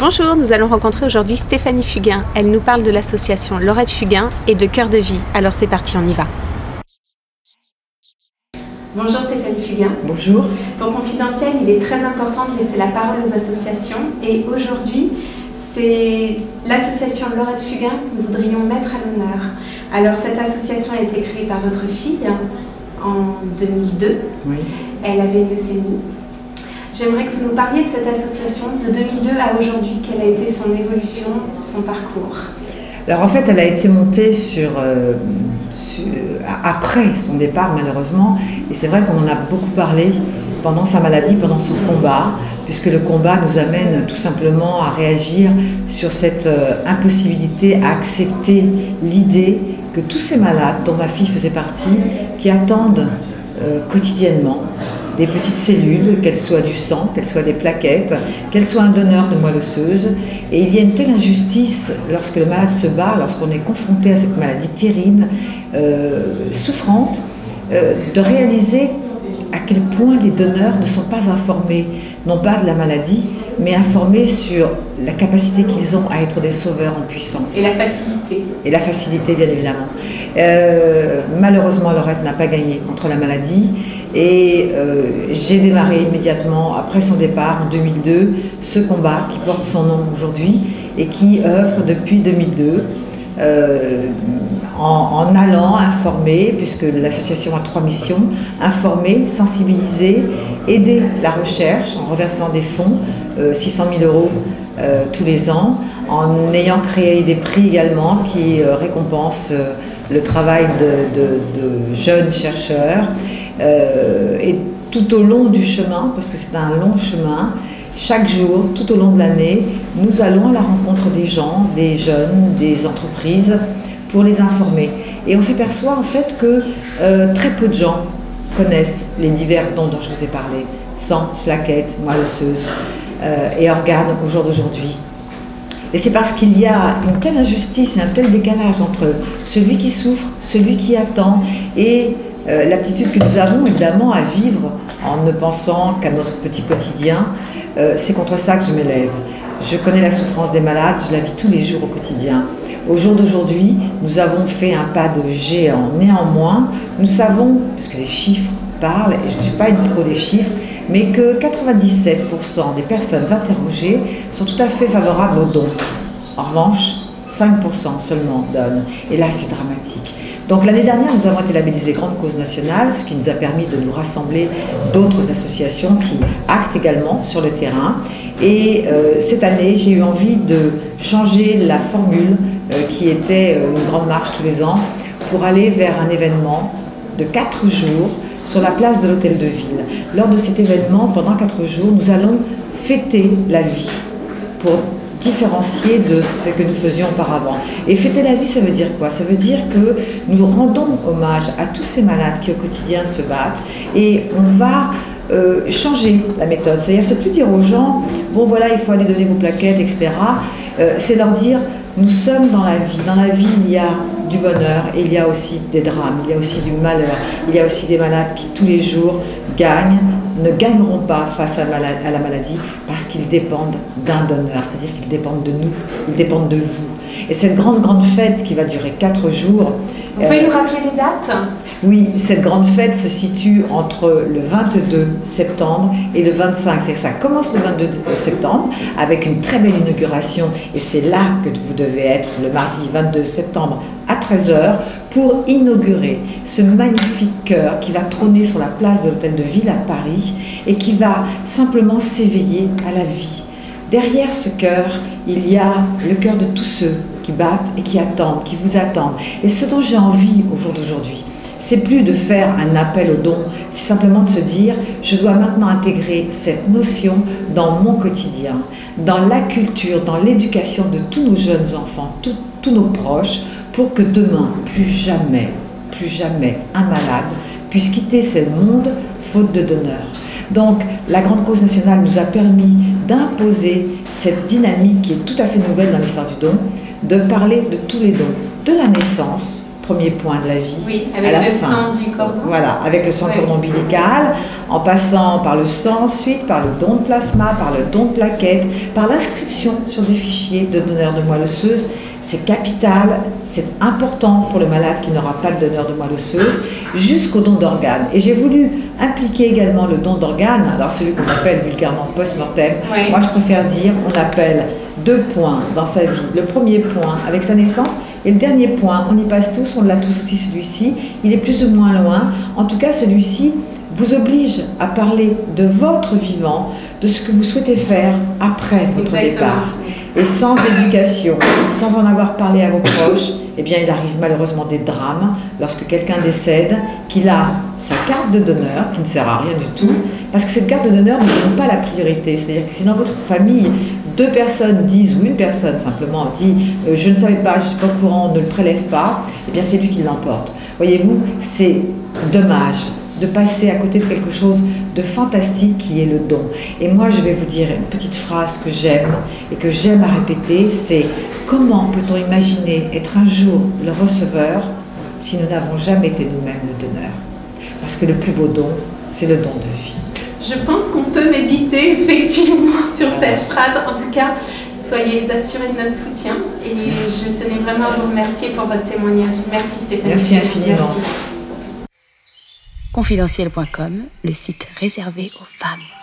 Bonjour, nous allons rencontrer aujourd'hui Stéphanie Fugain. Elle nous parle de l'association Laurette Fugain et de Cœur de Vie. Alors c'est parti, on y va. Bonjour Stéphanie Fugain. Bonjour. Pour Confidentiel, il est très important de laisser la parole aux associations. Et aujourd'hui, c'est l'association Laurette Fugain que nous voudrions mettre à l'honneur. Alors cette association a été créée par votre fille en 2002. Oui. Elle avait une leucémie. J'aimerais que vous nous parliez de cette association de 2002 à aujourd'hui. Quelle a été son évolution, son parcours? Alors en fait, elle a été montée après son départ malheureusement. Et c'est vrai qu'on en a beaucoup parlé pendant sa maladie, pendant son combat, puisque le combat nous amène tout simplement à réagir sur cette impossibilité à accepter l'idée que tous ces malades, dont ma fille faisait partie, qui attendent quotidiennement des petites cellules, qu'elles soient du sang, qu'elles soient des plaquettes, qu'elles soient un donneur de moelle osseuse. Et il y a une telle injustice lorsque le malade se bat, lorsqu'on est confronté à cette maladie terrible, souffrante, de réaliser à quel point les donneurs ne sont pas informés, non pas de la maladie, mais informés sur la capacité qu'ils ont à être des sauveurs en puissance. Et la facilité. Et la facilité, bien évidemment. Malheureusement, Laurette n'a pas gagné contre la maladie. Et j'ai démarré immédiatement, après son départ en 2002, ce combat qui porte son nom aujourd'hui et qui œuvre depuis 2002 en allant informer, puisque l'association a 3 missions: informer, sensibiliser, aider la recherche en reversant des fonds, 600 000 € tous les ans, en ayant créé des prix également qui récompensent le travail de jeunes chercheurs. Et tout au long du chemin, parce que c'est un long chemin, chaque jour, tout au long de l'année, nous allons à la rencontre des gens, des jeunes, des entreprises, pour les informer. Et on s'aperçoit en fait que très peu de gens connaissent les divers dons dont je vous ai parlé: sang, plaquettes, moelle osseuse et organes au jour d'aujourd'hui. Et c'est parce qu'il y a une telle injustice et un tel décalage entre celui qui souffre, celui qui attend et l'aptitude que nous avons évidemment à vivre en ne pensant qu'à notre petit quotidien. C'est contre ça que je m'élève. Je connais la souffrance des malades, je la vis tous les jours au quotidien. Au jour d'aujourd'hui, nous avons fait un pas de géant. Néanmoins, nous savons, parce que les chiffres parlent, et je ne suis pas une pro des chiffres, mais que 97% des personnes interrogées sont tout à fait favorables aux dons. En revanche, 5% seulement donnent. Et là, c'est dramatique. Donc l'année dernière, nous avons été labellisés Grande Cause Nationale, ce qui nous a permis de nous rassembler d'autres associations qui actent également sur le terrain. Et cette année, j'ai eu envie de changer la formule qui était une grande marche tous les ans pour aller vers un événement de 4 jours sur la place de l'Hôtel de Ville. Lors de cet événement, pendant 4 jours, nous allons fêter la vie pour différencier de ce que nous faisions auparavant. Et fêter la vie, ça veut dire quoi? Ça veut dire que nous rendons hommage à tous ces malades qui au quotidien se battent, et on va changer la méthode. C'est-à-dire, c'est plus dire aux gens, bon voilà, il faut aller donner vos plaquettes, etc. C'est leur dire, nous sommes dans la vie. Dans la vie, il y a du bonheur et il y a aussi des drames, il y a aussi du malheur, il y a aussi des malades qui tous les jours ne gagneront pas face à la maladie parce qu'ils dépendent d'un donneur, c'est-à-dire qu'ils dépendent de nous, ils dépendent de vous. Et cette grande fête qui va durer 4 jours... Vous pouvez nous rappeler les dates? Oui, cette grande fête se situe entre le 22 septembre et le 25. C'est-à-dire que ça commence le 22 septembre avec une très belle inauguration, et c'est là que vous devez être le mardi 22 septembre à 13 h pour inaugurer ce magnifique chœur qui va trôner sur la place de l'Hôtel de Ville à Paris et qui va simplement s'éveiller à la vie. Derrière ce chœur, il y a le cœur de tous ceux qui battent et qui attendent, qui vous attendent. Et ce dont j'ai envie au jour d'aujourd'hui, c'est plus de faire un appel au don, c'est simplement de se dire, je dois maintenant intégrer cette notion dans mon quotidien, dans la culture, dans l'éducation de tous nos jeunes enfants, tous nos proches, pour que demain, plus jamais un malade puisse quitter ce monde faute de donneurs. Donc, la Grande Cause Nationale nous a permis d'imposer cette dynamique qui est tout à fait nouvelle dans l'histoire du don, de parler de tous les dons, de la naissance premier point de la vie. Oui, avec à la le fin. sang du cordon. Voilà, avec le sang du cordon ombilical, en passant par le sang ensuite, par le don de plasma, par le don de plaquettes, par l'inscription sur des fichiers de donneurs de moelle osseuse. C'est capital, c'est important pour le malade qui n'aura pas de donneur de moelle osseuse, jusqu'au don d'organes. Et j'ai voulu impliquer également le don d'organes, alors celui qu'on appelle vulgairement post-mortem. Oui. Moi je préfère dire, on appelle 2 points dans sa vie. Le premier point avec sa naissance et le dernier point, on y passe tous, on l'a tous aussi celui-ci, il est plus ou moins loin. En tout cas celui-ci vous oblige à parler de votre vivant, de ce que vous souhaitez faire après votre départ. Et sans éducation, sans en avoir parlé à vos proches, eh bien il arrive malheureusement des drames lorsque quelqu'un décède, qu'il a sa carte de donneur, qui ne sert à rien du tout, parce que cette carte de donneur ne donne pas la priorité. C'est-à-dire que si dans votre famille, 2 personnes disent, ou une personne simplement dit « je ne savais pas, je ne suis pas au courant, on ne le prélève pas », eh bien c'est lui qui l'emporte. Voyez-vous, c'est dommage de passer à côté de quelque chose de fantastique qui est le don. Et moi, je vais vous dire une petite phrase que j'aime et que j'aime à répéter, c'est « Comment peut-on imaginer être un jour le receveur si nous n'avons jamais été nous-mêmes le donneur ?» Parce que le plus beau don, c'est le don de vie. Je pense qu'on peut méditer effectivement sur cette phrase. En tout cas, soyez assurés de notre soutien. Et je tenais vraiment à vous remercier pour votre témoignage. Merci Stéphanie. Merci infiniment. Merci. Confidentiel.com, le site réservé aux femmes.